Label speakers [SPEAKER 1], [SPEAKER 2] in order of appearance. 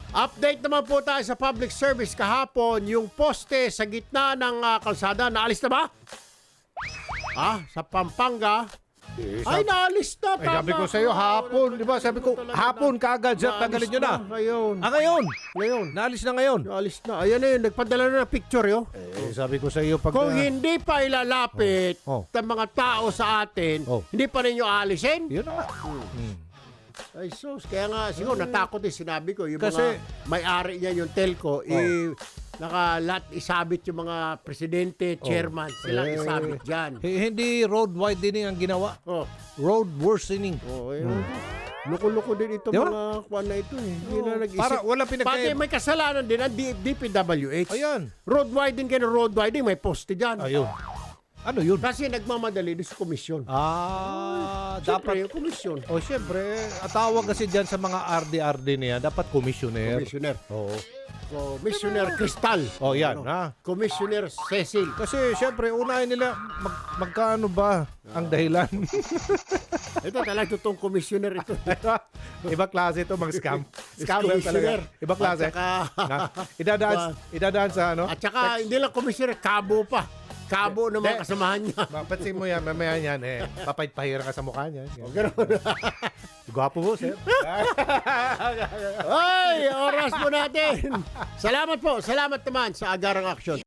[SPEAKER 1] Update naman po tayo sa public service kahapon. Yung poste sa gitna ng kalsada, naalis na ba? Sa Pampanga. Ay, naalis na.
[SPEAKER 2] Ay, sabi ko sa iyo hapon, di ba? Sabi ko, hapon kaagad, sir, tagalin nyo na.
[SPEAKER 1] Ngayon.
[SPEAKER 2] Ngayon? Naalis na ngayon.
[SPEAKER 1] Naalis na. Ayan na yun, nagpadala na ng picture yun.
[SPEAKER 2] Sabi ko sa iyo pag...
[SPEAKER 1] Kung hindi pa ilalapit ng mga tao sa atin, hindi pa ninyo aalisin?
[SPEAKER 2] Yun na nga.
[SPEAKER 1] Ay, sus. Kaya nga, siguro natakot sinabi ko. Yung
[SPEAKER 2] Kasi-
[SPEAKER 1] mga may-ari niya, yung telco, nakalat isabit yung mga presidente, chairman, sila isabit dyan.
[SPEAKER 2] Hindi road widening ang ginawa. Road worsening.
[SPEAKER 1] Ayun. Loko-loko din ito
[SPEAKER 2] Di ba?
[SPEAKER 1] mga kwan na ito eh. Hindi na nag-isip.
[SPEAKER 2] Para wala
[SPEAKER 1] Pati may kasalanan din ang DPWH.
[SPEAKER 2] Ayan.
[SPEAKER 1] Road widening kayo, road widening, may poste dyan.
[SPEAKER 2] Ayun. Ano yun?
[SPEAKER 1] Kasi nagmamadali din sa komisyon.
[SPEAKER 2] Dapat...
[SPEAKER 1] Yung komisyon.
[SPEAKER 2] Siyempre, tawag kasi dyan sa mga RD-RD niya, dapat commissioner.
[SPEAKER 1] Commissioner.
[SPEAKER 2] Oo.
[SPEAKER 1] Commissioner Cristal.
[SPEAKER 2] Yan, ha?
[SPEAKER 1] Commissioner Cecil.
[SPEAKER 2] Kasi siyempre, unahin nila, magkano ba ang dahilan?
[SPEAKER 1] Ito talagang totoong commissioner ito.
[SPEAKER 2] Iba klase ito, mga scam. Scam
[SPEAKER 1] Commissioner.
[SPEAKER 2] talaga. Iba klase.
[SPEAKER 1] At saka,
[SPEAKER 2] Idadaan sa ano?
[SPEAKER 1] at saka hindi lang commissioner, kabo pa. Kabo ng mga kasamahan niya.
[SPEAKER 2] Mapansin mo yan, mamaya yan, papahira ka sa mukha niya.
[SPEAKER 1] Ganun.
[SPEAKER 2] Gwapo mo, sir.
[SPEAKER 1] Ay, oras po natin. Salamat po. Salamat naman sa Agarang Aksyon.